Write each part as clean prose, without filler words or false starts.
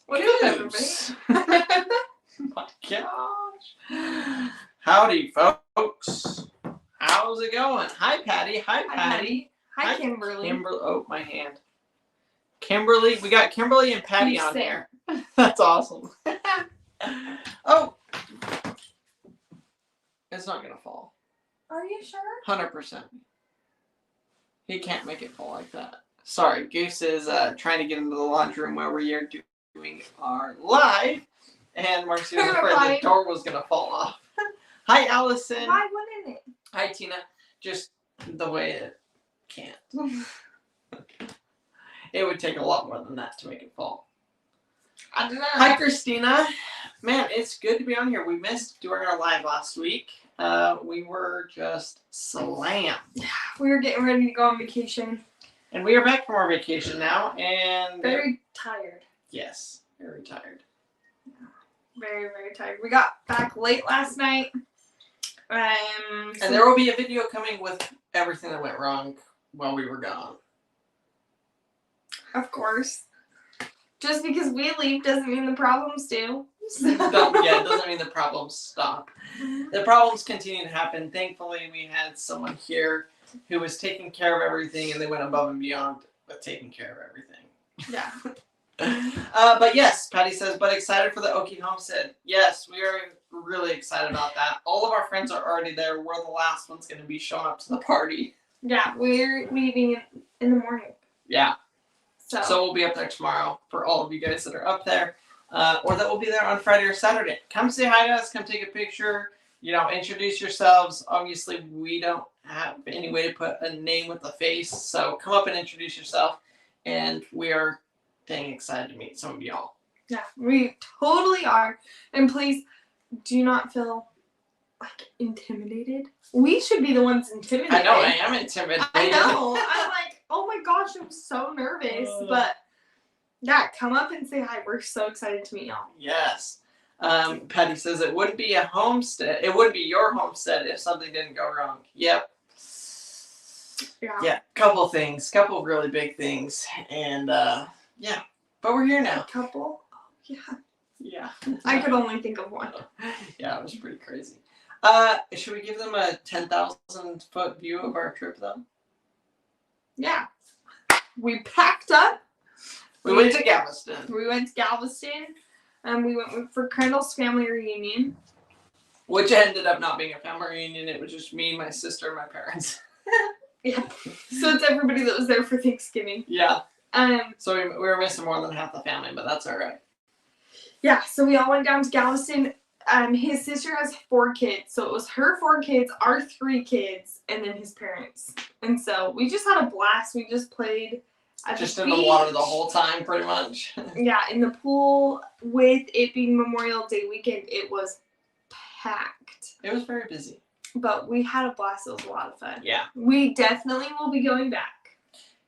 What's up, everybody? My gosh. Howdy, folks. How's it going? Hi, Patty. Hi, Patty. Hi, Kimberly. Oh, my hand. Kimberly. We got Kimberly and Patty on here. That's awesome. Oh. It's not going to fall. Are you sure? 100%. He can't make it fall like that. Sorry, Goose is trying to get into the laundry room where we are doing our live, and Marcy was afraid the door was going to fall off. Hi, Allison. Why wouldn't it? Hi, Tina. Just the way it can't. It would take a lot more than that to make it fall. I don't know. Hi, Christina. Man, it's good to be on here. We missed doing our live last week. We were just slammed. We were getting ready to go on vacation. And we are back from our vacation now, and very tired. Yes, very tired. Very, very tired. We got back late last night. And there will be a video coming with everything that went wrong while we were gone. Of course. Just because we leave doesn't mean the problems do. Yeah, it doesn't mean the problems stop. The problems continue to happen. Thankfully, we had someone here who was taking care of everything, and they went above and beyond with taking care of everything. Yeah. But yes, Patty says, but excited for the Okie homestead. Yes, we are really excited about that. All of our friends are already there. We're the last ones going to be showing up to the party. Yeah, we're leaving in the morning. Yeah. So we'll be up there tomorrow for all of you guys that are up there. Or that will be there on Friday or Saturday. Come say hi to us. Come take a picture. You know, introduce yourselves. Obviously, we don't have any way to put a name with a face. So come up and introduce yourself. And we are dang excited to meet some of y'all. Yeah, we totally are. And please do not feel like intimidated. We should be the ones intimidated. I know, I am intimidated. I know. I'm like, oh my gosh, I'm so nervous. But yeah, come up and say hi. We're so excited to meet y'all. Yes. Patty says it wouldn't be a homestead. It wouldn't be your homestead if something didn't go wrong. Yep. Yeah. Couple of really big things. And yeah. But we're here now. A couple? Oh, yeah. Yeah. I could only think of one. Yeah, it was pretty crazy. Should we give them a 10,000 foot view of our trip though? Yeah. We packed up. We went to Galveston. And we went for Crandall's family reunion. Which ended up not being a family reunion. It was just me, my sister, and my parents. Yeah. So it's everybody that was there for Thanksgiving. Yeah. So we were missing more than half the family, but that's all right. Yeah. So we all went down to Galveston. His sister has 4 kids. So it was her 4 kids, our 3 kids, and then his parents. And so we just had a blast. We just played at just the in beach. The water the whole time, pretty much. Yeah, in the pool. With it being Memorial Day weekend, it was packed. It was very busy. But we had a blast. It was a lot of fun. Yeah. We definitely will be going back.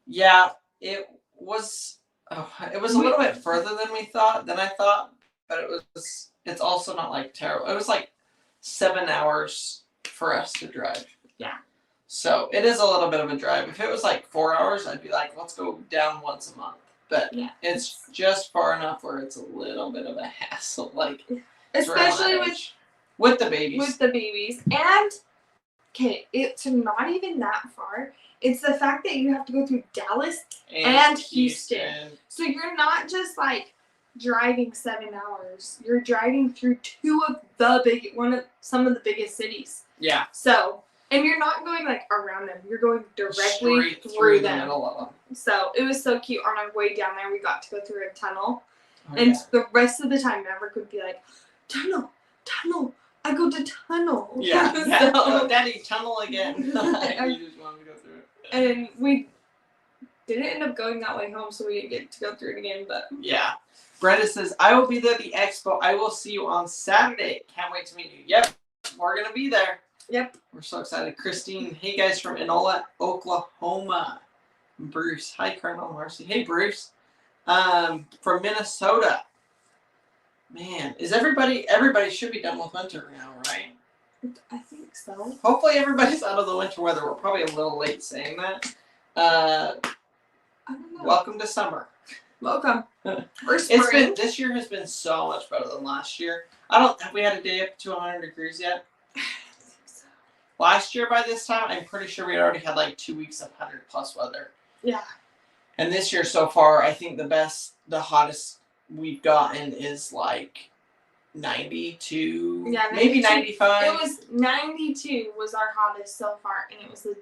Yeah, it was a little bit further than I thought, but it's also not like terrible. It was like 7 hours for us to drive. Yeah. So it is a little bit of a drive. If it was like 4 hours, I'd be like, let's go down once a month. But yeah, it's just far enough where it's a little bit of a hassle. Like, especially with the babies. With the babies. And, okay, it's not even that far. It's the fact that you have to go through Dallas and Houston. So you're not just like driving 7 hours. You're driving through some of the biggest cities. Yeah. So, and you're not going like around them. You're going directly through them. The middle of them. So it was so cute. On our way down there, we got to go through a tunnel. And the rest of the time, Maverick would be like, tunnel. I go to tunnel. Yeah. So, oh, Daddy, tunnel again. You just wanted to go through it. And we didn't end up going that way home, so we didn't get to go through it again. But yeah. Brenda says, I will be there at the expo. I will see you on Saturday. Can't wait to meet you. Yep. We're going to be there. Yep. We're so excited. Christine, hey guys from Enola, Oklahoma. Bruce, hi Colonel Marcy. Hey Bruce. From Minnesota. Man, is everybody should be done with winter now, right? I think so. Hopefully everybody's out of the winter weather. We're probably a little late saying that. I don't know. Welcome to summer. Welcome. Or spring. It's been, this year has been so much better than last year. Have we had a day up to 100 degrees yet? Last year by this time, I'm pretty sure we had already had like 2 weeks of 100 plus weather. Yeah. And this year so far, I think the hottest we've gotten is like 92, maybe 95. It was 92 was our hottest so far, and it was the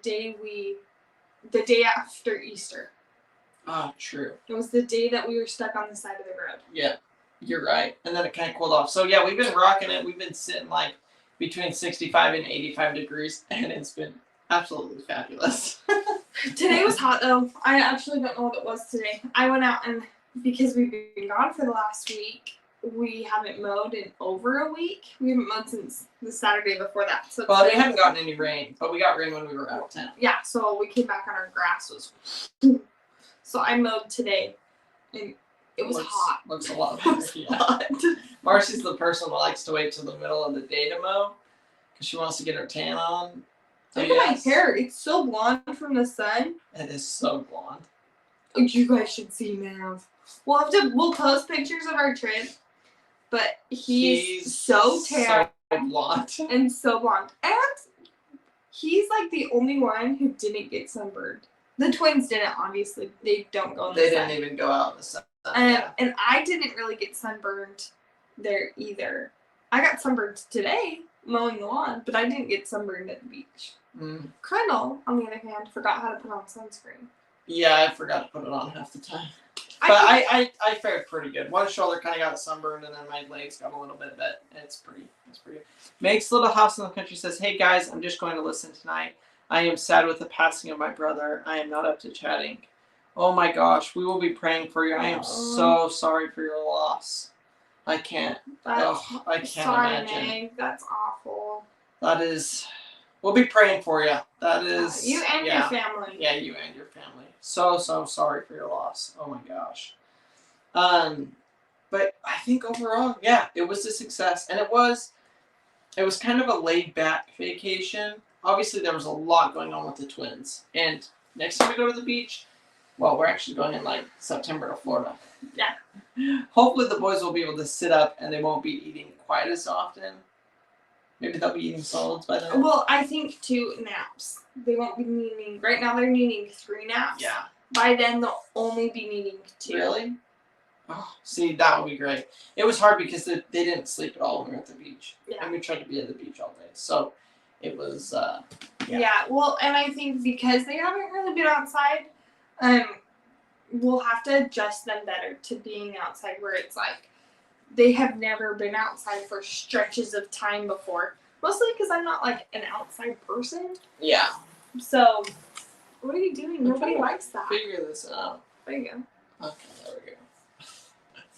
day after Easter. Oh, true. It was the day that we were stuck on the side of the road. Yeah, you're right. And then it kind of cooled off. So yeah, we've been rocking it. We've been sitting like between 65 and 85 degrees, and it's been absolutely fabulous. Today was hot though. I actually don't know what it was today. I went out, and because we've been gone for the last week, we haven't mowed in over a week. We haven't mowed since the Saturday before that. So well, we haven't gotten any rain, but we got rain when we were out of town. Yeah, so we came back and our grass was. So I mowed today, and it was hot. Looks a lot better. Yeah. Marcy's the person who likes to wait till the middle of the day to mow because she wants to get her tan on. Look at my hair. It's so blonde from the sun. It is so blonde. Oh, you guys should see Mav. We'll post pictures of our trip, but he's so tan, so blonde, and so blonde, and he's like the only one who didn't get sunburned. The twins didn't, obviously. They don't go in the sun. They didn't even go out in the sun. And I didn't really get sunburned there either. I got sunburned today mowing the lawn, but I didn't get sunburned at the beach. Crandall, on the other hand, forgot how to put on sunscreen. Yeah, I forgot to put it on half the time. But I fared pretty good. One shoulder kind of got sunburned, and then my legs got a little bit, but it's pretty good. Makes Little House in the Country says, "Hey guys, I'm just going to listen tonight. I am sad with the passing of my brother. I am not up to chatting. Oh my gosh, we will be praying for you. I am so sorry for your loss. I can't. I can't imagine. Meg, that's awful. That is. We'll be praying for you. That is. You and your family. Yeah, you and your family. So sorry for your loss. Oh my gosh. But I think overall, yeah, it was a success, and it was kind of a laid back vacation. Obviously, there was a lot going on with the twins. And next time we go to the beach, well, we're actually going in like September to Florida. Yeah. Hopefully, the boys will be able to sit up and they won't be eating quite as often. Maybe they'll be eating solids by then. Well, I think 2 naps. They won't be needing. Right now, they're needing 3 naps. Yeah. By then, they'll only be needing 2. Really? Oh, see, that would be great. It was hard because they didn't sleep at all when we were at the beach. Yeah. And we tried to be at the beach all day. So it was, Yeah, well, and I think because they haven't really been outside, we'll have to adjust them better to being outside where it's like they have never been outside for stretches of time before. Mostly because I'm not like an outside person. Yeah. So, what are you doing? Nobody likes that. Figure this out. There you go. Okay, there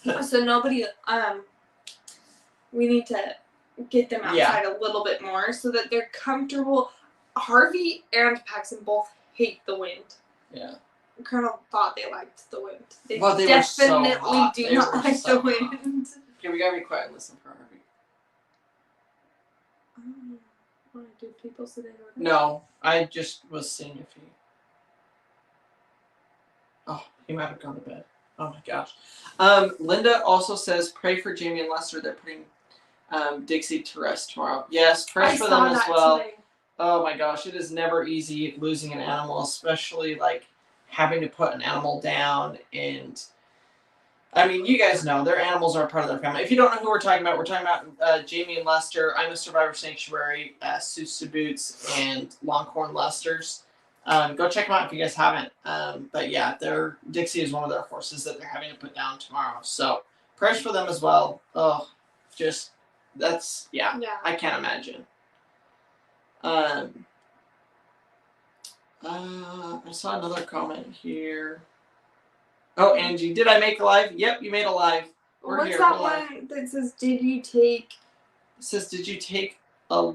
we go. So nobody, we need to get them outside a little bit more so that they're comfortable. Harvey and Paxton both hate the wind. Yeah. Colonel thought they liked the wind. They definitely do not like the wind. Okay, we gotta be quiet and listen for Harvey. Do people sit in? No, I just was seeing if he. Oh, he might have gone to bed. Oh my gosh. Linda also says, pray for Jamie and Lester. They're putting Dixie to rest tomorrow. Yes, pray for them as well. Today. Oh my gosh, it is never easy losing an animal, especially like having to put an animal down. And I mean, you guys know their animals are part of their family. If you don't know who we're talking about Jamie and Lester. I'm a Survivor Sanctuary, Suits to Boots, and Longhorn Lesters. Go check them out if you guys haven't. But yeah, Dixie is one of their horses that they're having to put down tomorrow. So prayers for them as well. Oh, just yeah. I can't imagine. I saw another comment here. Oh, Angie, did I make a live? Yep, you made a live. What's here, that one that says, did you take... It says, did you take a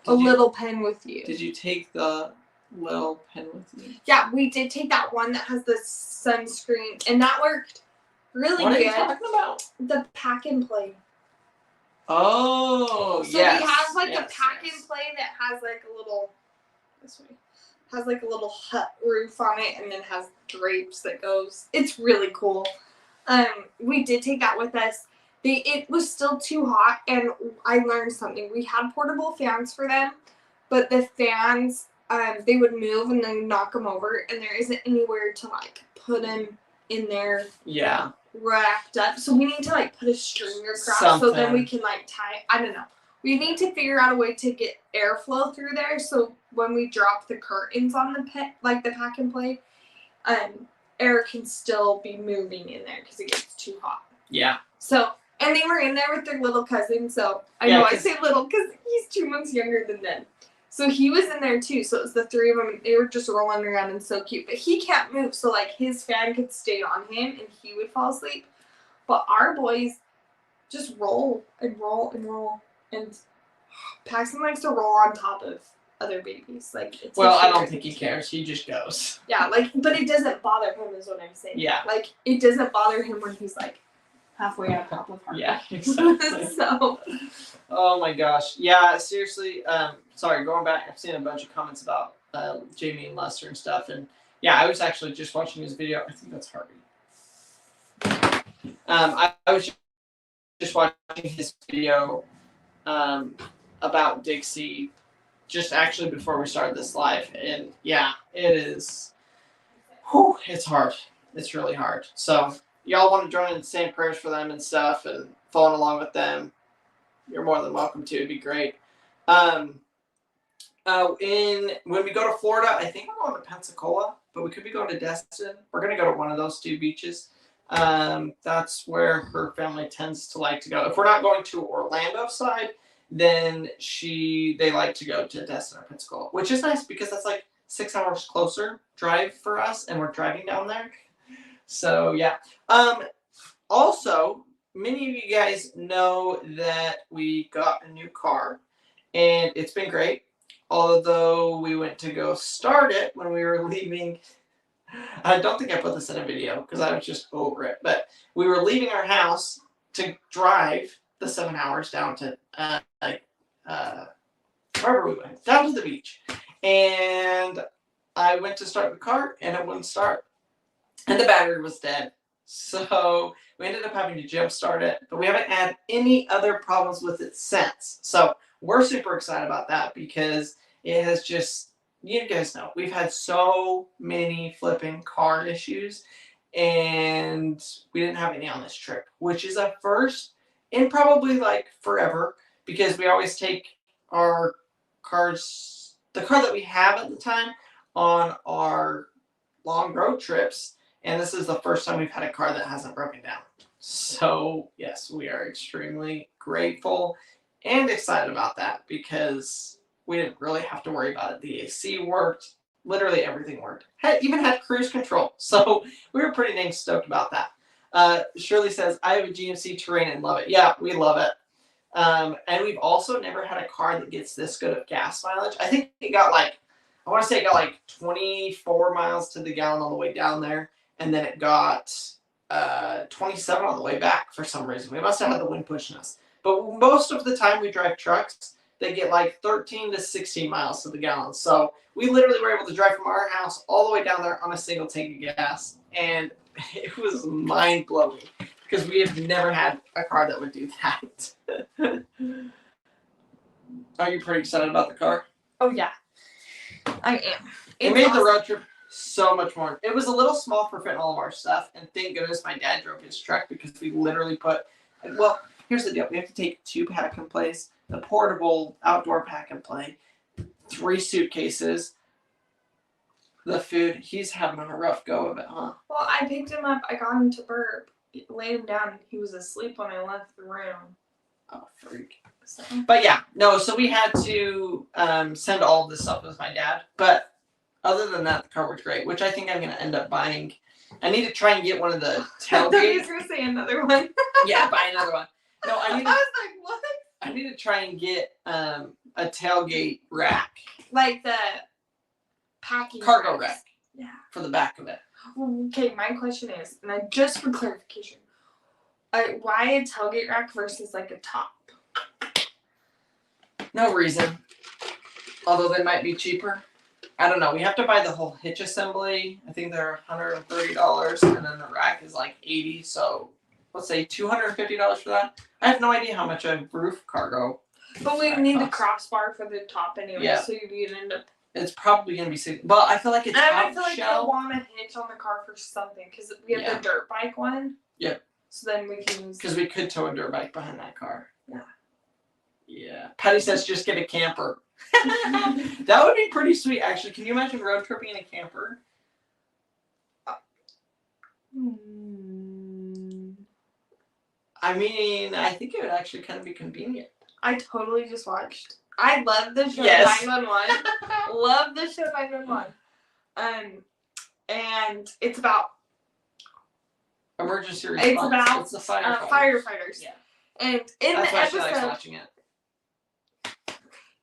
little pen with you? Did you take the little pen with you? Yeah, we did take that one that has the sunscreen, and that worked really good. What are you talking about? The pack and play. Oh, so yes. So we have like a pack and play that has like a little, this way, has like a little hut roof on it, and then has drapes that goes. It's really cool. We did take that with us. It was still too hot, and I learned something. We had portable fans for them, but the fans, they would move and then knock them over, and there isn't anywhere to like put them in there. Yeah. Racked up. So we need to like put a string across so then we can like tie. I don't know. We need to figure out a way to get airflow through there, so when we drop the curtains on the the pack and play, air can still be moving in there because it gets too hot. Yeah. So, and they were in there with their little cousin. So I know I say little because he's 2 months younger than them. So he was in there too. So it was the three of them. They were just rolling around and so cute. But he can't move, so like his fan could stay on him and he would fall asleep. But our boys just roll and roll and roll. And Paxton likes to roll on top of other babies. Like, it's I don't think he cares. He just goes. Yeah, like, but it doesn't bother him, is what I'm saying. Yeah. Like, it doesn't bother him when he's like halfway on top of her. Yeah, exactly. So. Oh my gosh. Yeah, seriously. Sorry, going back, I've seen a bunch of comments about Jamie and Lester and stuff, and yeah, I was actually just watching his video. I think that's Harvey. I was just watching his video about Dixie just actually before we started this live, and yeah, it is it's hard. It's really hard. So y'all want to join in the same prayers for them and stuff and following along with them, you're more than welcome to. It'd be great. When we go to Florida, I think we're going to Pensacola, but we could be going to Destin. We're going to go to one of those two beaches. That's where her family tends to like to go. If we're not going to Orlando side, then they like to go to Destin or Pensacola, which is nice because that's like 6 hours closer drive for us, and we're driving down there. So yeah. Also, many of you guys know that we got a new car, and it's been great. Although we went to go start it when we were leaving. I don't think I put this in a video because I was just over it. But we were leaving our house to drive the 7 hours down to wherever we went, down to the beach. And I went to start the car, and it wouldn't start. And the battery was dead. So we ended up having to jump start it. But we haven't had any other problems with it since. So we're super excited about that because it has just, you guys know, we've had so many flipping car issues, and we didn't have any on this trip, which is a first in probably like forever, because we always take our cars, the car that we have at the time, on our long road trips, and this is the first time we've had a car that hasn't broken down. So yes, we are extremely grateful and excited about that because we didn't really have to worry about it. The AC worked. Literally everything worked. Even had cruise control. So we were pretty dang stoked about that. Shirley says, I have a GMC Terrain and love it. Yeah, we love it. And we've also never had a car that gets this good of gas mileage. I think it got I want to say it got like 24 miles to the gallon on the way down there. And then it got 27 on the way back for some reason. We must have had the wind pushing us. But most of the time we drive trucks, they get like 13 to 16 miles to the gallon. So we literally were able to drive from our house all the way down there on a single tank of gas. And it was mind-blowing because we have never had a car that would do that. Are you pretty excited about the car? Oh, yeah. I am. It made the road trip so much more. It was a little small for fitting all of our stuff. And thank goodness my dad drove his truck because we literally put, well, here's the deal. We have to take 2 pack and plays, the portable outdoor pack and play, 3 suitcases, the food. He's having a rough go of it, huh? Well, I picked him up. I got him to burp, laid him down. He was asleep when I left the room. Oh, freak. So. But yeah, no, so we had to send all of this stuff with my dad. But other than that, the car worked great, which I think I'm going to end up buying. I need to try and get one of the tailgates. I thought you were going to say another one. Yeah, buy another one. No, I was like, what? I need to try and get a tailgate rack. Like the packing cargo rack. Yeah. For the back of it. Okay, my question is, and just for clarification, why a tailgate rack versus like a top? No reason. Although they might be cheaper. I don't know. We have to buy the whole hitch assembly. I think they're $130, and then the rack is like $80. So let's say $250 for that. I have no idea how much a roof cargo. But we need the crossbar for the top anyway, yeah. so you'd end up. It's probably gonna be. Well, I feel like it's. And I feel like I want a hitch on the car for something because we have the dirt bike one. Yep. So then we can use. Because we could tow a dirt bike behind that car. Yeah. Yeah. Patty says just get a camper. That would be pretty sweet, actually. Can you imagine road tripping in a camper? I mean, I think it would actually kind of be convenient. I totally just watched. I love the show 911. Love the show 911. And it's about emergency response. It's about firefighters. Yeah. And in That's the why episode, she likes watching it.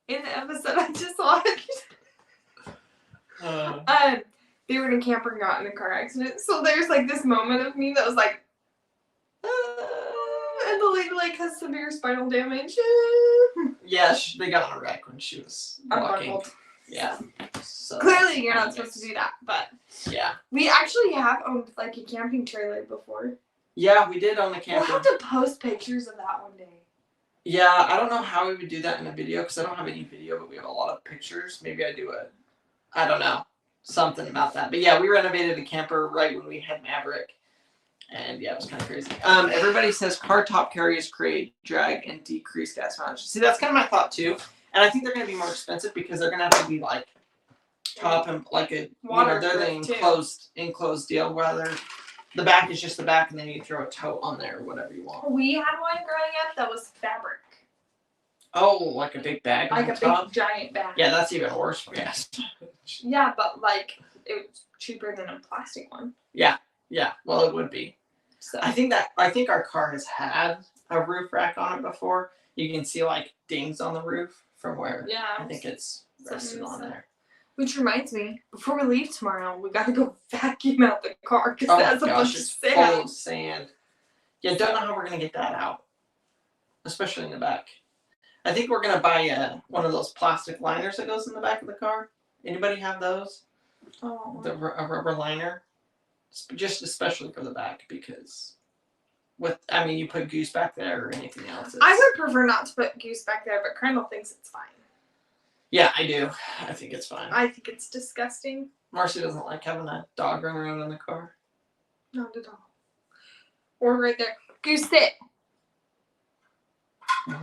In the episode I just watched, they were in a camper and got in a car accident. So there's like this moment of me that was like, and the lady like has severe spinal damage. Yeah, they got on a wreck when she was walking. Yeah. So clearly, you're not supposed to do that, but yeah, we actually have owned like a camping trailer before. Yeah, we did own the camper. We'll have to post pictures of that one day. Yeah, I don't know how we would do that in a video because I don't have any video, but we have a lot of pictures. Maybe I do I don't know, something about that. But yeah, we renovated the camper right when we had Maverick. And yeah, it was kind of crazy. Everybody says car top carriers create drag and decrease gas mileage. See, that's kind of my thought too. And I think they're going to be more expensive because they're going to have to be like top and like a, they're the enclosed deal where the back is just the back and then you throw a tote on there or whatever you want. We had one growing up that was fabric. Oh, like a big bag on the top? Like a big giant bag. Yeah, that's even worse for gas. Yeah, but like it was cheaper than a plastic one. Yeah, well it would be. So I think our car has had a roof rack on it before. You can see like dings on the roof from where I think it's rested on there. Which reminds me, before we leave tomorrow, we gotta go vacuum out the car because that's a bunch of sand. Full of sand. Yeah, don't know how we're gonna get that out, especially in the back. I think we're gonna buy one of those plastic liners that goes in the back of the car. Anybody have those? Oh. A rubber liner, just especially for the back because. You put Goose back there or anything else. I would prefer not to put Goose back there, but Crandall thinks it's fine. Yeah, I do. I think it's fine. I think it's disgusting. Marcy doesn't like having a dog run around in the car. Not at all. Or right there. Goose, sit.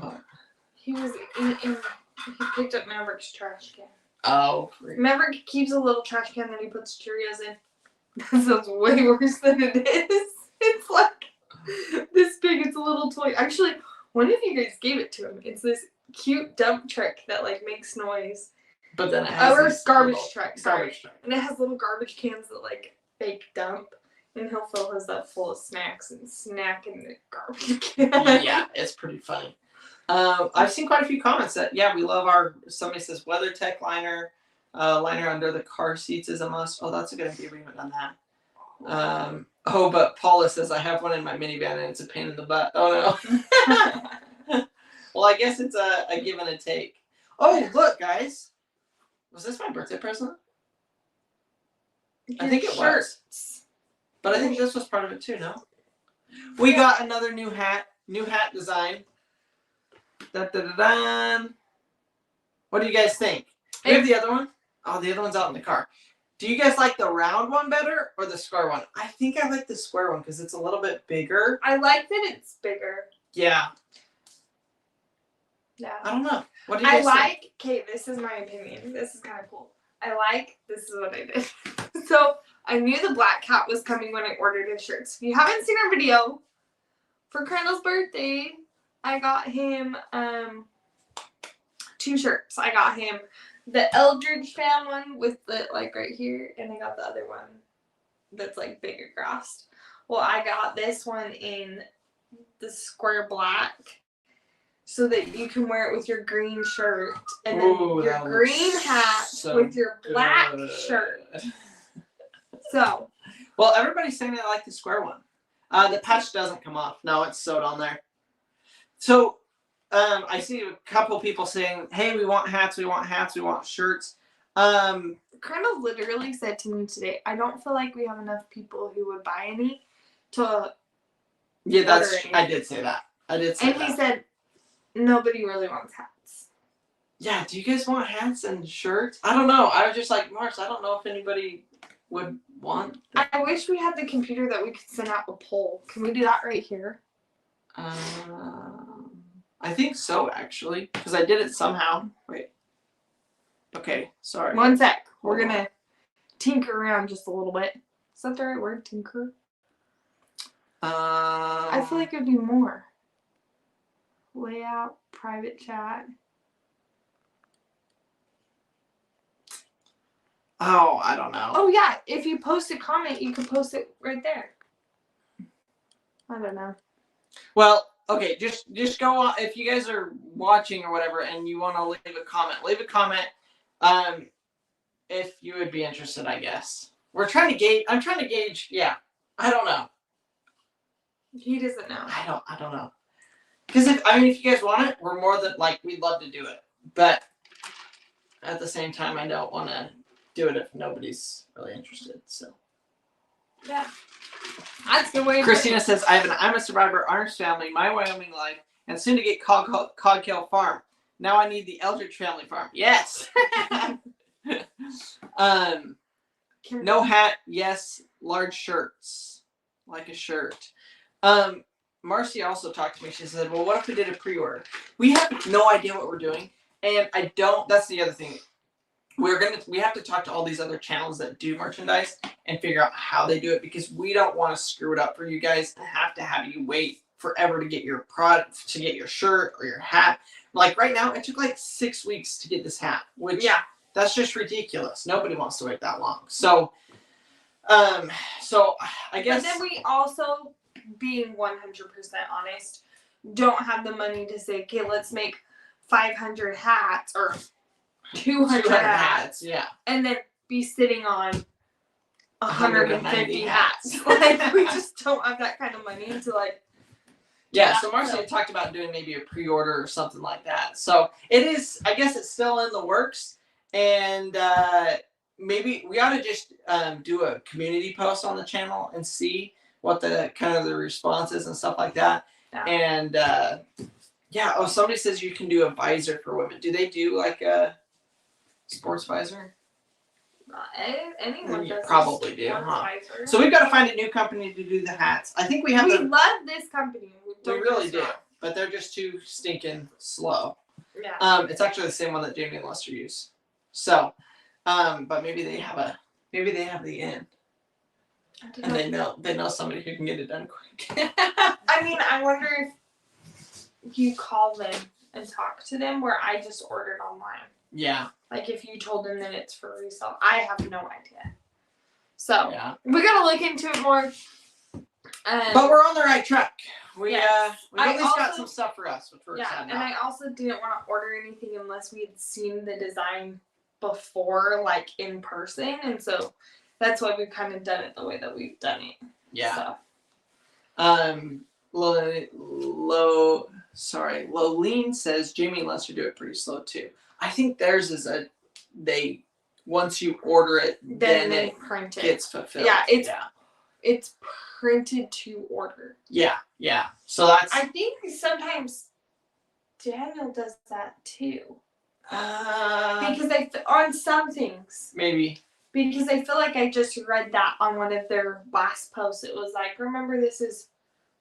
What? He picked up Maverick's trash can. Oh. Maverick keeps a little trash can that he puts Cheerios in. That sounds way worse than it is. It's like this big. It's a little toy. Actually, one of you guys gave it to him. It's this cute dump truck that like makes noise. But then it has garbage truck. And it has little garbage cans that like fake dump. And he'll fill his up full of snacks and snack in the garbage can. Yeah, it's pretty funny. I've seen quite a few comments that we love somebody says WeatherTech liner. Liner under the car seats is a must. Oh, that's a good idea. We haven't done that. But Paula says I have one in my minivan and it's a pain in the butt. Oh no. Well, I guess it's a give and a take. Oh, look, guys. Was this my birthday present? I think it was. But I think this was part of it too, no? We got another new hat design. Da-da-da-da. What do you guys think? We have the other one. Oh, the other one's out in the car. Do you guys like the round one better or the square one? I think I like the square one because it's a little bit bigger. I like that it's bigger. Yeah. Yeah. I don't know. What do you guys think? Okay, this is my opinion. This is kind of cool. This is what I did. So, I knew the black cat was coming when I ordered his shirts. If you haven't seen our video, for Crandall's birthday, I got him 2 shirts. I got him the Eldridge fan one with the like right here, and I got the other one that's like bigger crossed. Well, I got this one in the square black so that you can wear it with your green shirt and then your green hat with your black shirt. So. Well, everybody's saying they like the square one. The patch doesn't come off. No, it's sewed on there. So, I see a couple people saying, hey, we want hats, we want shirts. Colonel literally said to me today, I don't feel like we have enough people who would buy any to. Yeah, that's true. I did say that. And he said, nobody really wants hats. Yeah, do you guys want hats and shirts? I don't know. I was just like, Mars, I don't know if anybody would want that. I wish we had the computer that we could send out a poll. Can we do that right here? I think so, actually, because I did it somehow. Wait. Okay, sorry. One sec. We're going to tinker around just a little bit. Is that the right word, tinker? I feel like it would be more. Layout, private chat. Oh, I don't know. Oh, yeah. If you post a comment, you can post it right there. I don't know. Well, okay, just go on. If you guys are watching or whatever and you want to leave a comment, if you would be interested, I guess. I'm trying to gauge, yeah. I don't know. He doesn't know. I don't know. Because if you guys want it, we're more than we'd love to do it. But at the same time, I don't want to do it if nobody's really interested. So yeah, that's the way. Christina says, I'm a survivor, Arms family, my Wyoming life, and soon to get Coghill Farm. Now I need the Eldridge family farm. Yes. No hat. Yes. Large shirts, like a shirt. Marcy also talked to me. She said, well, what if we did a pre-order? We have no idea what we're doing. And that's the other thing. We have to talk to all these other channels that do merchandise and figure out how they do it, because we don't want to screw it up for you guys and have you wait forever to get your product, to get your shirt or your hat. Like right now, it took 6 weeks to get this hat, which that's just ridiculous. Nobody wants to wait that long. So I guess. But then we also, being 100% honest, don't have the money to say, okay, let's make 500 hats or 200 hats, yeah, and then be sitting on 150 hats. We just don't have that kind of money to Yeah, so Marcy had talked about doing maybe a pre-order or something like that. So it is, I guess it's still in the works, and maybe we ought to just do a community post on the channel and see what the kind of the response is and stuff like that. Yeah. And somebody says you can do a visor for women. Do they do a sports visor? Anyone does. Probably do, huh? Visor. So we've got to find a new company to do the hats. I think we have. We love this company. We really do, but they're just too stinking slow. Yeah. It's actually the same one that Jamie and Lester use. So, but maybe they have the end. And they know somebody who can get it done quick. I wonder if you call them and talk to them, where I just ordered online. Yeah. If you told them that it's for resale. I have no idea. So we gotta look into it more. But we're on the right track. We at least got some stuff for us, which we're excited about. And I also didn't want to order anything unless we had seen the design before, in person, and so that's why we've kind of done it the way that we've done it. Yeah. Lolene says Jamie and Lester do it pretty slow too. I think theirs is once you order it, then it print it. Gets fulfilled. Yeah, it's printed to order. Yeah. So that's. I think sometimes Daniel does that too. Because on some things. Maybe. Because I feel like I just read that on one of their last posts. It was remember, this is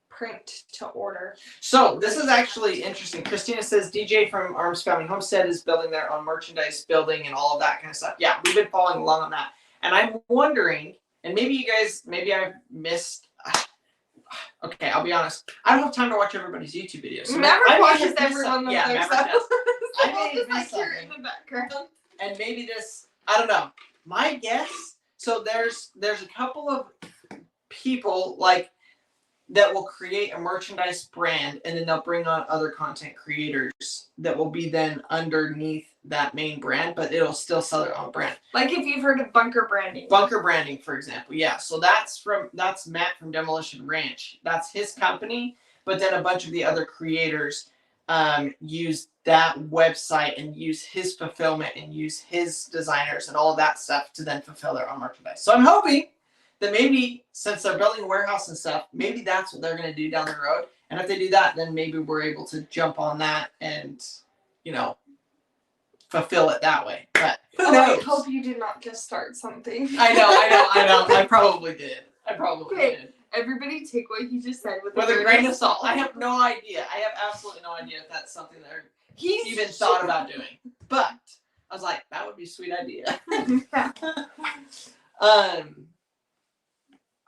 print to order. So this is actually interesting. Christina says DJ from Arms Family Homestead is building their own merchandise building and all of that kind of stuff. Yeah, we've been following along on that. And I'm wondering, and maybe I've missed. Okay, I'll be honest. I don't have time to watch everybody's YouTube videos. So Maverick watches everyone of their stuff. I may have missed something. In the background. And maybe this, I don't know. My guess, so there's a couple of people that will create a merchandise brand, and then they'll bring on other content creators that will be then underneath that main brand, but it'll still sell their own brand. If you've heard of Bunker Branding. Bunker Branding, for example. Yeah. So that's Matt from Demolition Ranch. That's his company, but then a bunch of the other creators use that website and use his fulfillment and use his designers and all of that stuff to then fulfill their own merchandise. So I'm hoping that maybe since they're building a warehouse and stuff, maybe that's what they're going to do down the road. And if they do that, then maybe we're able to jump on that and, fulfill it that way. But who knows? I hope you did not just start something. I know. I probably did. Did. Everybody take what he just said with a grain of salt. I have no idea. I have absolutely no idea if that's something that he's even thought about doing. But I was like, that would be a sweet idea.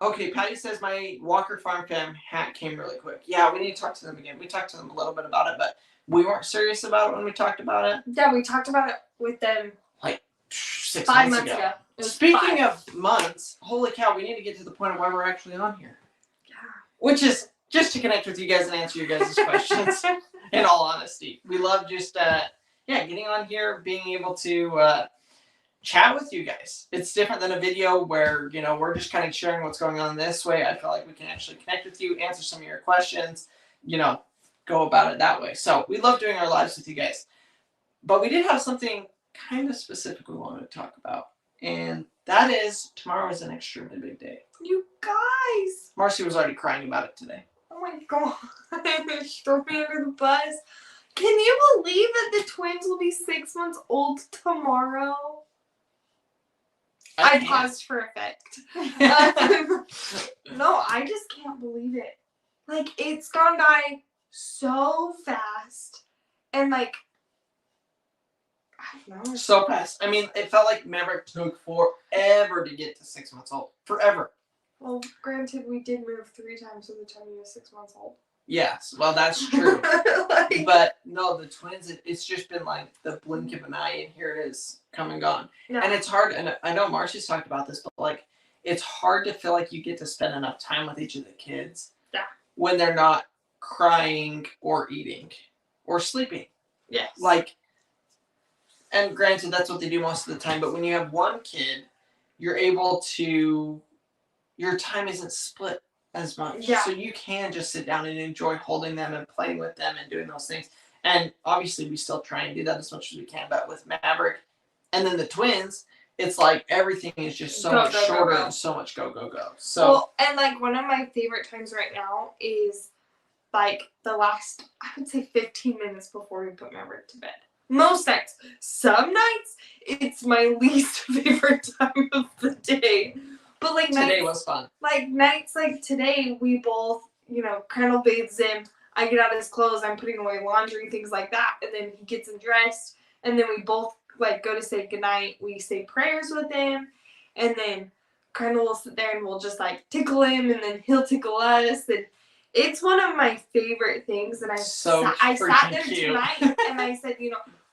Okay, Patty says my Walker Farm Fam hat came really quick. Yeah, we need to talk to them again. We talked to them a little bit about it, but we weren't serious about it when we talked about it. Yeah, we talked about it with them like 6 5 months ago. Speaking of months, holy cow, we need to get to the point of why we're actually on here. Yeah. Which is just to connect with you guys and answer your guys' questions. In all honesty, we love just getting on here, being able to chat with you guys. It's different than a video where we're just kind of sharing what's going on this way. I feel like we can actually connect with you, answer some of your questions, go about it that way. So we love doing our lives with you guys. But we did have something kind of specific we wanted to talk about. And that is, tomorrow is an extremely big day. You guys! Marcy was already crying about it today. Oh my god. Throw me under the bus. Can you believe that the twins will be 6 months old tomorrow? I paused for effect. No, I just can't believe it. Like, it's gone by so fast. And like, I don't know. So fast. I mean, it felt like Maverick took forever to get to 6 months old. Forever. Well, granted, we did move 3 times in the time he was 6 months old. Yes, well, that's true. But no, the twins, it's just been like the blink of an eye, and here it is, come and gone. Yeah. And it's hard, and I know Marcy's talked about this, but like, it's hard to feel like you get to spend enough time with each of the kids. Yeah. When they're not crying or eating or sleeping. Yes. Like, and granted, that's what they do most of the time, but when you have one kid, you're able to, your time isn't split as much. Yeah. So you can just sit down and enjoy holding them and playing with them and doing those things. And obviously we still try and do that as much as we can, but with Maverick and then the twins, it's like everything is just so much shorter and so much go. So well, and like one of my favorite times right now is like the last, I would say 15 minutes before we put Maverick to bed. Most nights. Some nights it's my least favorite time of the day. But like today was fun. Like nights like today, we both, Crandall bathes him. I get out his clothes. I'm putting away laundry, things like that. And then he gets him dressed. And then we both like go to say goodnight. We say prayers with him. And then Crandall will sit there and we'll just like tickle him. And then he'll tickle us. And it's one of my favorite things. And I sat there tonight and I said,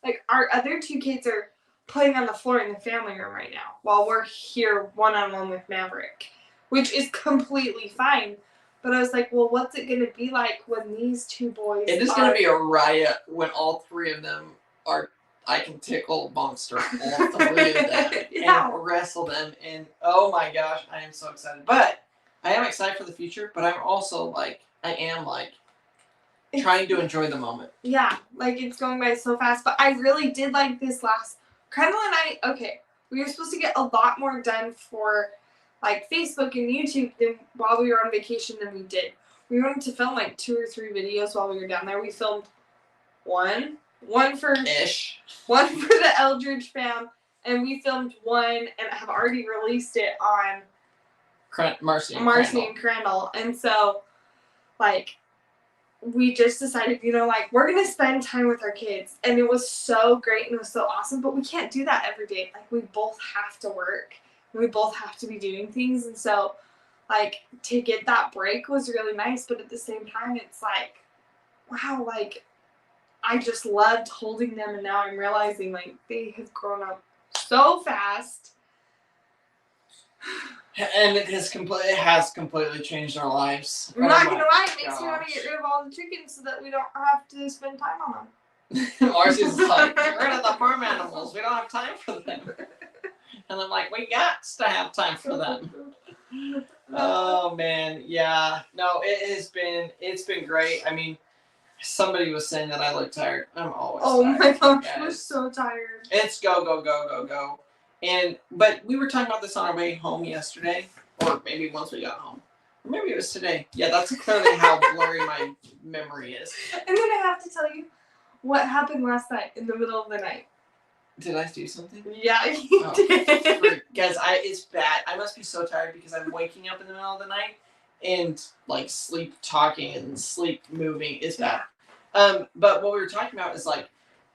like our other 2 kids are playing on the floor in the family room right now while we're here one-on-one with Maverick, which is completely fine. But I was like, well, what's it going to be like when these 2 boys It is going to be a riot when all 3 of them are, I can tickle monster all 3 of them and wrestle them. And oh my gosh, I am so excited. But I am excited for the future, but I'm also like, trying to enjoy the moment. Yeah, like it's going by so fast. But I really did like this last, Crandall and I, we were supposed to get a lot more done for like Facebook and YouTube than while we were on vacation than we did. We wanted to film like 2 or 3 videos while we were down there. We filmed one for the Eldridge fam, and we filmed one and have already released it on Marcy and Crandall. And so like we just decided, we're going to spend time with our kids. And it was so great and it was so awesome. But we can't do that every day. Like, we both have to work. We both have to be doing things. And so, like, to get that break was really nice. But at the same time, it's like, wow, like, I just loved holding them. And now I'm realizing, like, they have grown up so fast. And it has completely changed our lives. I'm not gonna lie, it makes me want to get rid of all the chickens so that we don't have to spend time on them. Marcy's like, get rid of the farm animals. We don't have time for them. And I'm like, we got to have time for them. Oh man, yeah. No, it's been great. I mean, Somebody was saying that I look tired. I'm always tired. Oh my gosh, guys. We're so tired. It's go. But we were talking about this on our way home yesterday, or maybe once we got home. Or maybe it was today. Yeah, that's clearly how blurry my memory is. And then I have to tell you what happened last night in the middle of the night. Did I do something? Yeah, you did. Guys, it's bad. I must be so tired because I'm waking up in the middle of the night and like sleep talking and sleep moving is bad. But what we were talking about is like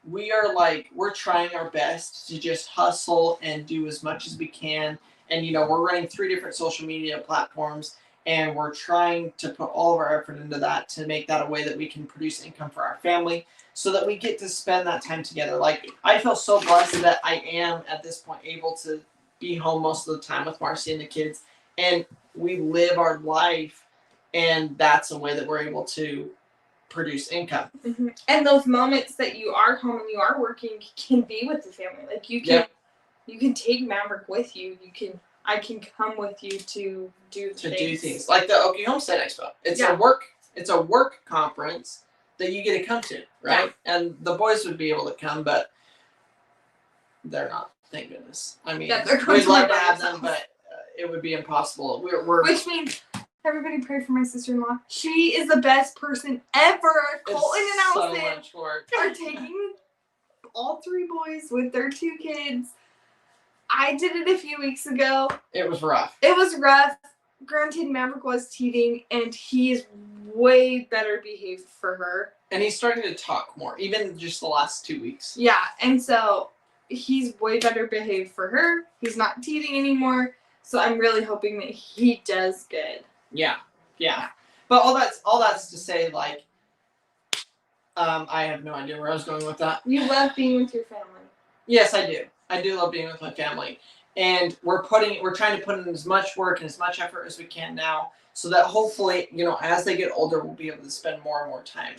we're trying our best to just hustle and do as much as we can. And we're running 3 different social media platforms, and we're trying to put all of our effort into that to make that a way that we can produce income for our family so that we get to spend that time together. Like, I feel so blessed that I am at this point able to be home most of the time with Marcy and the kids, and we live our life, and that's a way that we're able to produce income. Mm-hmm. And those moments that you are home and you are working can be with the family. Like you can take Maverick with you. I can come with you to do things like the Okie Homestead Expo. It's a work conference that you get to come to, right? Yeah. And the boys would be able to come, but they're not. Thank goodness. I mean, we'd love to have them, but it would be impossible. Which means everybody pray for my sister-in-law. She is the best person ever. Colton and Allison so much work. are taking all 3 boys with their 2 kids. I did it a few weeks ago. It was rough. Granted, Maverick was teething, and he is way better behaved for her. And he's starting to talk more, even just the last 2 weeks. Yeah, and so he's way better behaved for her. He's not teething anymore. So I'm really hoping that he does good. Yeah. But all that's to say, like, I have no idea where I was going with that. You love being with your family. Yes, I do. I do love being with my family. And we're trying to put in as much work and as much effort as we can now, so that hopefully, as they get older, we'll be able to spend more and more time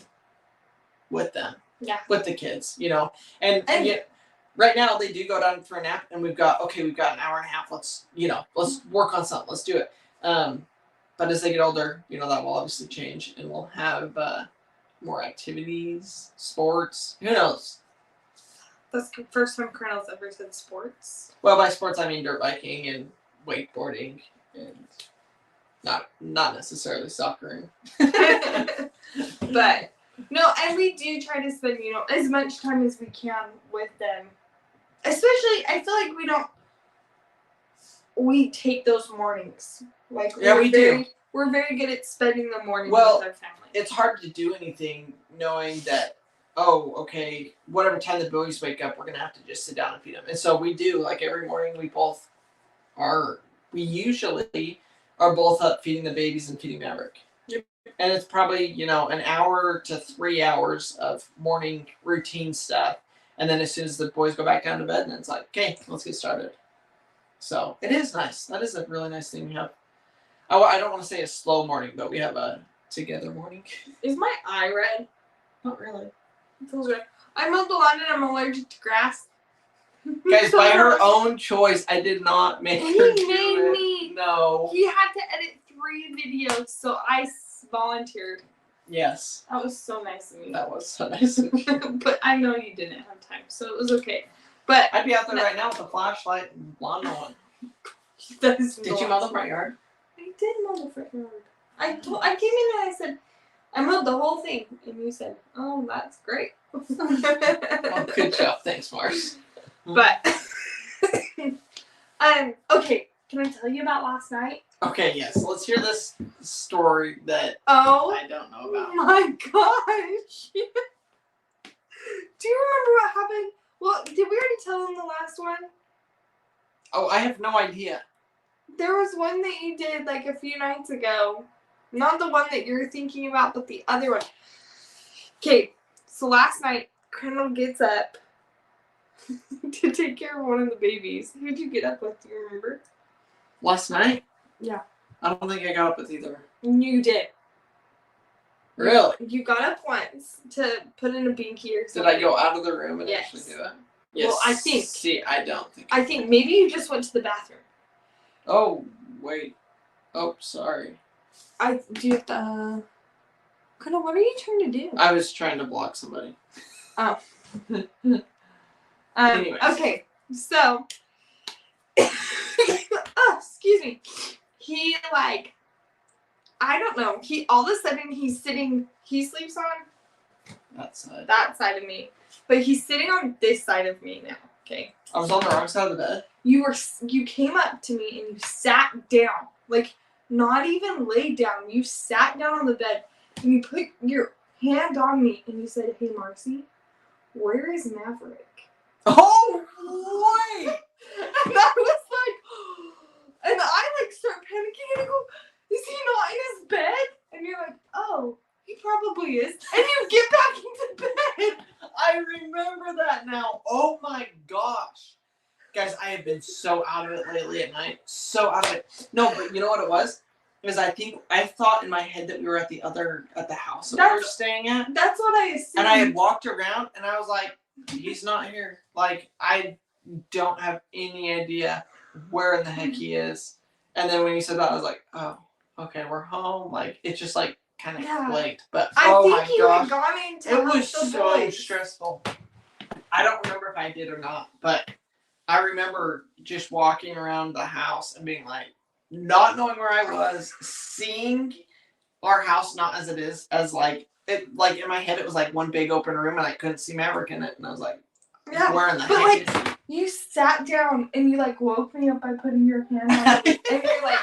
with them. Yeah. With the kids, And right now they do go down for a nap, and we've got an hour and a half. Let's work on something. Let's do it. But as they get older, that will obviously change, and we'll have more activities, sports. Who knows? That's the first time Colonel's ever said sports. Well, by sports I mean dirt biking and wakeboarding, and not necessarily soccer. But no, and we do try to spend as much time as we can with them. Especially, I feel like we take those mornings. Like we do. We're very good at spending the morning with our family. It's hard to do anything knowing that, okay, whatever time the boys wake up, we're going to have to just sit down and feed them. And so we do, like every morning we usually are both up feeding the babies and feeding Maverick. Yep. And it's probably, an hour to 3 hours of morning routine stuff. And then as soon as the boys go back down to bed, and it's like, okay, let's get started. So it is nice. That is a really nice thing we have. I don't want to say a slow morning, but we have a together morning. Is my eye red? Not really. It feels red. I mowed the lawn and I'm allergic to grass. Guys, by her own choice, I did not make her do it. He made me. No. He had to edit 3 videos, so I volunteered. Yes. That was so nice of me. That was so nice of you. But I know you didn't have time, so it was okay. But I'd be out there right now with a flashlight and lawn mowing. Did you mow the front yard? I did mow the front yard. I came in and I said, I mowed the whole thing. And you said, oh, that's great. Well, good job. Thanks, Mars. But, okay. Can I tell you about last night? Okay, yes. Let's hear this story that I don't know about. Oh my gosh. Do you remember what happened? Well, did we already tell them the last one? Oh, I have no idea. There was one that you did like a few nights ago. Not the one that you're thinking about, but the other one. Okay, so last night, Colonel gets up to take care of one of the babies. Who'd you get up with? Do you remember? Last night? Yeah. I don't think I got up with either. You did. Really? You got up once to put in a binky or something. Did I go out of the room and actually do it? Yes. Well, I think. See, I don't think. I think maybe you just went to the bathroom. Oh, wait. Oh, sorry. Do you have the... Kuna, what are you trying to do? I was trying to block somebody. Oh. Okay, so excuse me. He like, I don't know. He all of a sudden he's sitting. He sleeps on that side of me, but he's sitting on this side of me now. Okay. I was on the wrong side of the bed. You came up to me and you sat down, like not even laid down. You sat down on the bed and you put your hand on me and you said, "Hey, Marcy, where is Maverick?" Oh, boy! And I was like, and I like start panicking and I go, "Is he not in his bed?" And you're like, "Oh, he probably is." And you get back into bed. I remember that now. Oh my gosh. Guys, I have been so out of it lately at night. So out of it. No, but you know what it was? Because I thought in my head that we were at the house that we were staying at. That's what I assumed. And I had walked around and I was like, he's not here. Like, I don't have any idea where in the heck he is. And then when you said that, I was like, oh, okay, we're home. Like, it just like kind of clicked. But I think he had gone into it was so stressful. I don't remember if I did or not, but I remember just walking around the house and being like, not knowing where I was, seeing our house not as it is, as like it, like in my head it was like one big open room and I couldn't see Maverick in it, and I was like, where in the heck is he? You sat down and you like woke me up by putting your hand on me and you're like,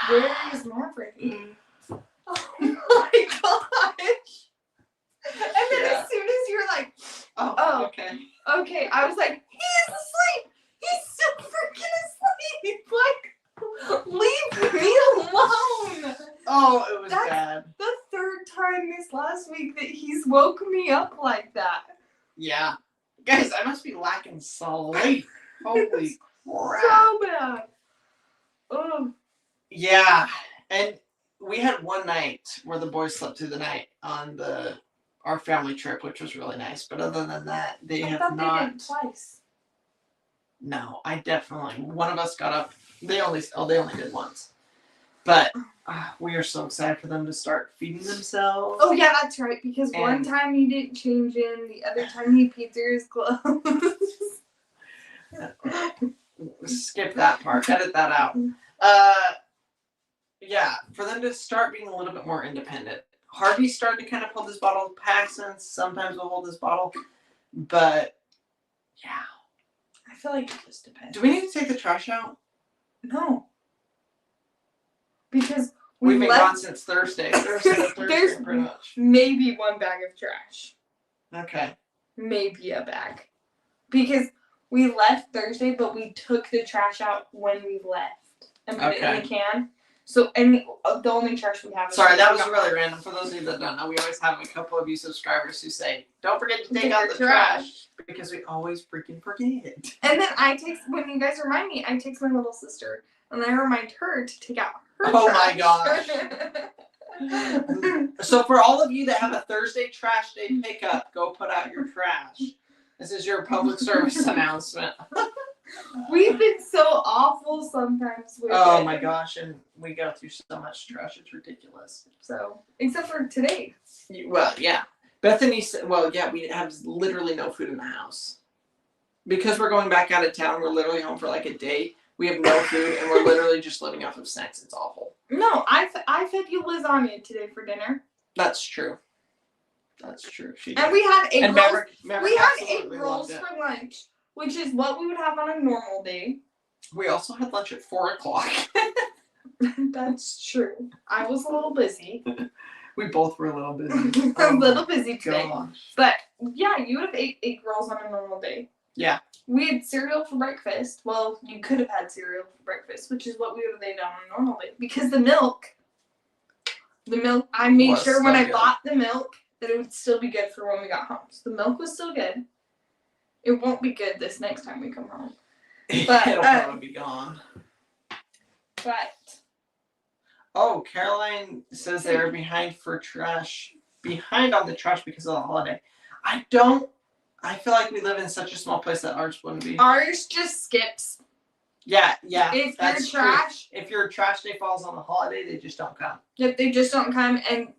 where is Maverick? Oh my gosh. And then as soon as you're like, oh okay, I was like, he is asleep. He's still freaking asleep. Like, leave me alone. Oh, it was bad. The third time this last week that he's woke me up like that. Yeah. Guys, I must be lacking sleep. Holy crap. So bad. Oh. Yeah. And we had one night where the boys slept through the night on our family trip, which was really nice. But other than that, they have not. They did twice. No, one of us got up. They only did once. But we are so excited for them to start feeding themselves. Oh yeah, that's right. Because one time he didn't change in, the other time he peed through his clothes. Skip that part. Edit that out. Yeah, for them to start being a little bit more independent. Harvey started to kind of hold his bottle. Paxton sometimes will hold his bottle, but yeah. I feel like it just depends. Do we need to take the trash out? No. Because we've been gone since Thursday. Thursday pretty much. Maybe one bag of trash. Okay. Maybe a bag. Because we left Thursday, but we took the trash out when we left and put it in the can. So, the only trash we have is... Sorry, that was really random. For those of you that don't know, we always have a couple of you subscribers who say, don't forget to take out the trash. Because we always freaking forget. And then when you guys remind me, I text my little sister. And I remind her to take out her trash. Oh my gosh. So for all of you that have a Thursday trash day pickup, go put out your trash. This is your public service announcement. We've been so awful sometimes with it. My gosh, and we go through so much trash, it's ridiculous. So, except for today. Well, yeah. Bethany said, we have literally no food in the house. Because we're going back out of town, we're literally home for like a day. We have no food, and we're literally just living off of snacks. It's awful. No, I fed you lasagna today for dinner. That's true. And we had egg rolls. We had egg rolls for lunch, which is what we would have on a normal day. We also had lunch at 4:00. That's true. I was a little busy. We both were a little busy. A little busy today. Gosh. But yeah, you would have ate egg rolls on a normal day. Yeah. We had cereal for breakfast. Well, you could have had cereal for breakfast, which is what we would have ate on a normal day. Because the milk, I made sure when I bought the milk that it would still be good for when we got home. So the milk was still good. It won't be good this next time we come home. But it'll probably be gone. But Caroline says they're behind on the trash because of the holiday. I feel like we live in such a small place that ours wouldn't be. Ours just skips. Yeah. If your trash day falls on the holiday, they just don't come. Yep, they just don't come. And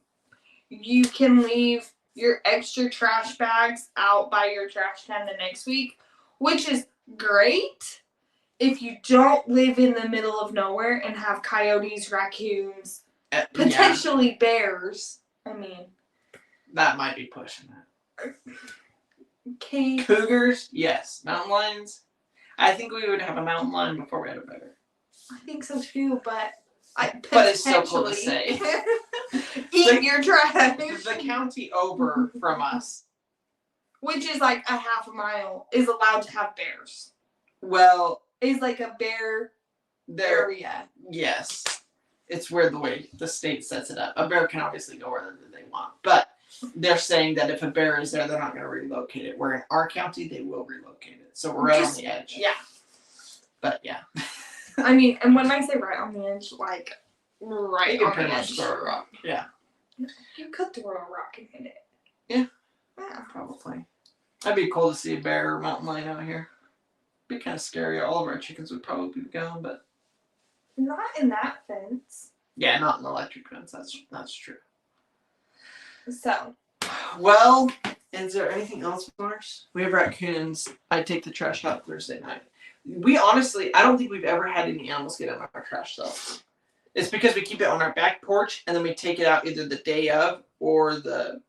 you can leave your extra trash bags out by your trash can the next week, which is great if you don't live in the middle of nowhere and have coyotes, raccoons, potentially bears. I mean, that might be pushing it. Okay. Cougars, yes. Mountain lions, I think we would have a mountain lion before we had a bear. I think so too, but it's so cool to say. Eat your trash. The county over from us, which is like a half a mile, is allowed to have bears. Well, is like a bear area. Yes, it's weird the way the state sets it up. A bear can obviously go wherever they want, but they're saying that if a bear is there, they're not going to relocate it. Where in our county, they will relocate it. So we're right on the edge. Yeah. But yeah. I mean, and when I say right on the edge, like right you on can the pretty edge. much throw a rock. Yeah. You could throw a rock and hit it. Yeah. Yeah. Probably. That'd be cool to see a bear or mountain lion out here. Be kind of scary. All of our chickens would probably be gone, but not in that fence. Yeah, not in the electric fence. That's true. So. Well, is there anything else, Mars? We have raccoons. I take the trash out Thursday night. We honestly, I don't think we've ever had any animals get in our trash though. It's because we keep it on our back porch and then we take it out either the day of or the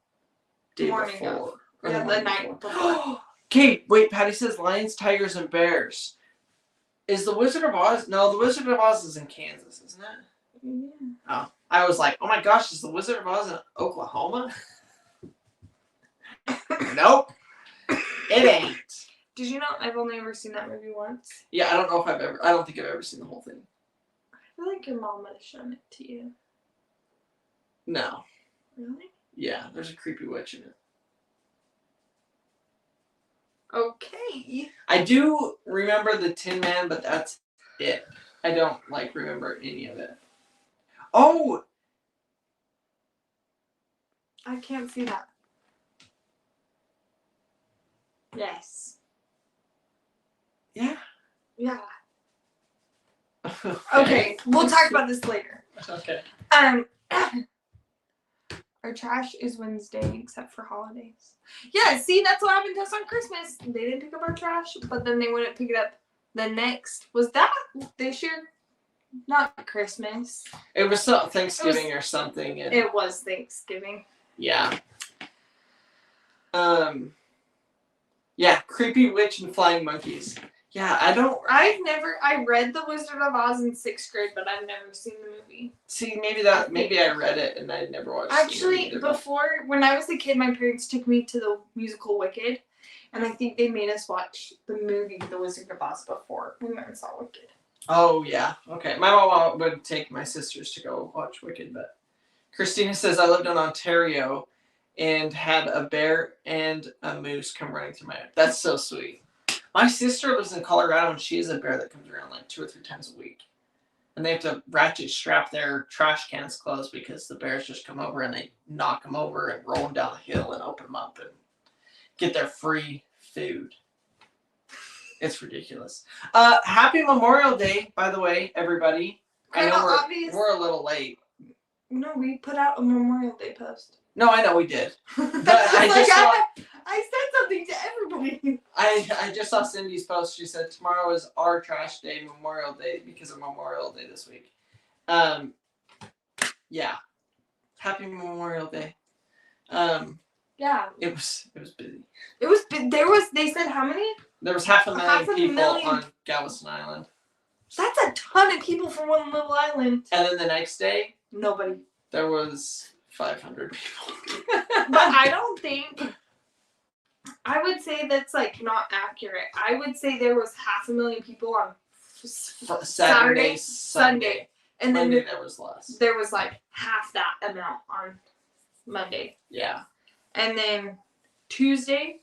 day before. Yeah, the night before. Okay, wait, Patty says lions, tigers, and bears. Is the Wizard of Oz? No, the Wizard of Oz is in Kansas, isn't it? Yeah. Oh, I was like, oh my gosh, is the Wizard of Oz in Oklahoma? Nope, it ain't. Did you know I've only ever seen that movie once? Yeah, I don't know if I don't think I've ever seen the whole thing. I feel like your mom would have shown it to you. No. Really? Yeah, there's a creepy witch in it. Okay. I do remember the Tin Man, but that's it. I don't remember any of it. Oh! I can't see that. Yes. Yeah. Yeah. Okay, we'll talk about this later. Okay. Our trash is Wednesday except for holidays. Yeah, see, that's what happened to us on Christmas. They didn't pick up our trash, but then they wouldn't pick it up the next. Was that this year? Not Christmas. It was Thanksgiving or something. And it was Thanksgiving. Yeah. Yeah, creepy witch and flying monkeys. Yeah, I read The Wizard of Oz in 6th grade, but I've never seen the movie. See, maybe I read it and I never watched it. Actually, before, when I was a kid, my parents took me to the musical Wicked, and I think they made us watch the movie The Wizard of Oz before we went and saw Wicked. Oh, yeah. Okay. My mom would take my sisters to go watch Wicked, but Christina says, I lived in Ontario and had a bear and a moose come running through my yard. That's so sweet. My sister lives in Colorado, and she has a bear that comes around 2 or 3 times a week. And they have to ratchet strap their trash cans closed because the bears just come over and they knock them over and roll them down the hill and open them up and get their free food. It's ridiculous. Happy Memorial Day, by the way, everybody. I know we're a little late. No, we put out a Memorial Day post. No, I know we did. But I said something to everybody. I just saw Cindy's post. She said tomorrow is our trash day, Memorial Day, because of Memorial Day this week. Yeah. Happy Memorial Day. Yeah. It was busy. They said how many? There was 500,000 people on Galveston Island. That's a ton of people for one little island. And then the next day, nobody. There was 500 people. But I don't think, I would say that's not accurate. I would say there was 500,000 people on Saturday, Sunday. And then Monday there was less. There was half that amount on Monday. Yeah. And then Tuesday.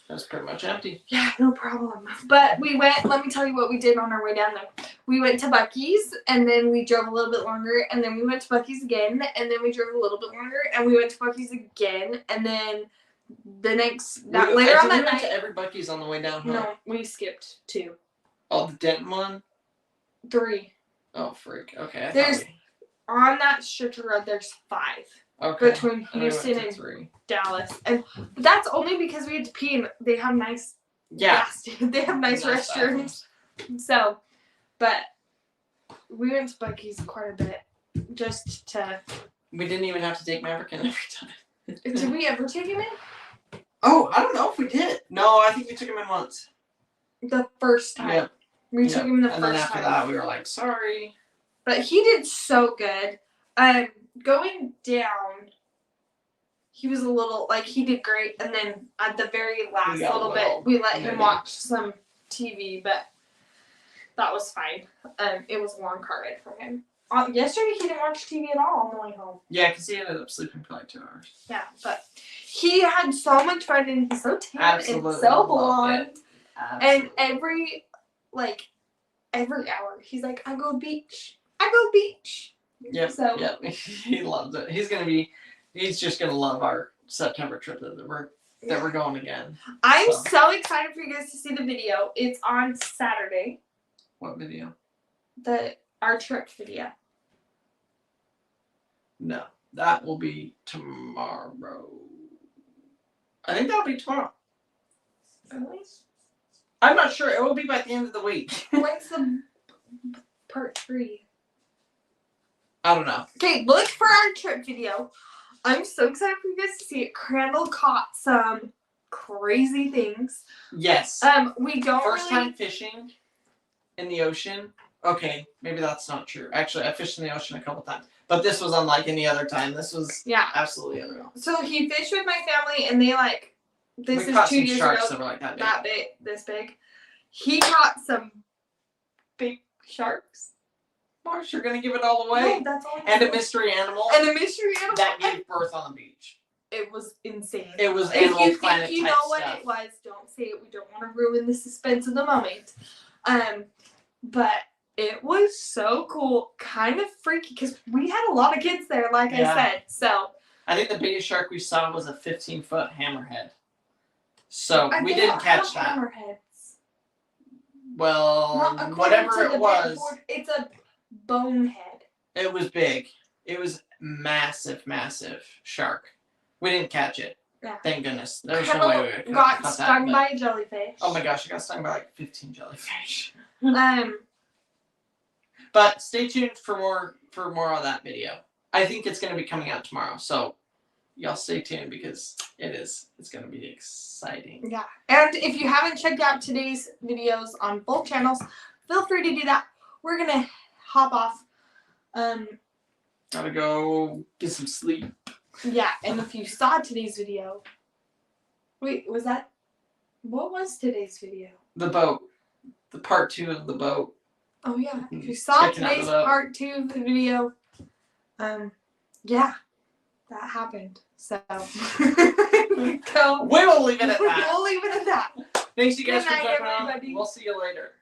It was pretty much empty. Yeah, no problem. But we went, let me tell you what we did on our way down there. We went to Buc-ee's, and then we drove a little bit longer, and then we went to Buc-ee's again, and then we drove a little bit longer, and we went to Buc-ee's again, and then later on that night. We went to every Buc-ee's on the way down. No, we skipped 2. Oh, the Denton one? 3. Oh, freak. Okay. On that stretch of road, there's 5. Okay. Between Houston and 3. Dallas, and that's only because we had to pee, and they have nice they have nice restrooms. So, but we went to Buc-ee's quite a bit just to. We didn't even have to take Maverick in every time. Did we ever take him in? Oh, I don't know if we did. No, I think we took him in once. The first time. Yeah. We took him the first time. And then after that, we were like, sorry. But he did so good. Going down, he was a little, like, he did great. And then at the very last little bit, we let him watch some TV, but that was fine. It was a long car ride for him. Yesterday, he didn't watch TV at all on the way home. Yeah, because he ended up sleeping for like 2 hours. Yeah, but he had so much fun, and he's so tan and so blonde. And every hour, he's like, I go beach. Yep. So yep. He loves it. He's just gonna love our September trip that we're going again. I'm so excited for you guys to see the video. It's on Saturday. What video? Our trip video. No, that will be tomorrow. I think that'll be tomorrow. Really? I'm not sure. It will be by the end of the week. When's the part 3? I don't know. Okay, look for our trip video. I'm so excited for you guys to see it. Crandall caught some crazy things. Yes. We don't First time fishing in the ocean. Okay, maybe that's not true. Actually, I fished in the ocean a couple times. But this was unlike any other time. This was absolutely unreal. So he fished with my family, and they this is 2 years ago. That were like that big, this big. He caught some big sharks. Marsh, you're gonna give it all away? No, that's all. And a mystery animal. That gave birth on the beach. It was insane. It was Animal Planet If you type know what stuff. it was, don't say it. We don't want to ruin the suspense of the moment. But it was so cool, kind of freaky, because we had a lot of kids there, like I said. So I think the biggest shark we saw was a 15-foot hammerhead. So we didn't catch that. Hammerheads. Well, whatever it was, it's a bonehead. It was big. It was massive, massive shark. We didn't catch it. Yeah. Thank goodness. There's no way we would got stung by a jellyfish. Oh my gosh, I got stung by like 15 jellyfish. But stay tuned for more on that video. I think it's going to be coming out tomorrow, so y'all stay tuned because it's going to be exciting. Yeah, and if you haven't checked out today's videos on both channels, feel free to do that. We're gonna hop off. Gotta go get some sleep. Yeah, and if you saw today's video, what was today's video? The boat, the part 2 of the boat. Oh yeah, if you saw today's part 2 of the video, yeah, that happened. So we will leave it at that. We'll leave it at that. Thanks you guys for Good night, jumping on. everybody. We'll see you later.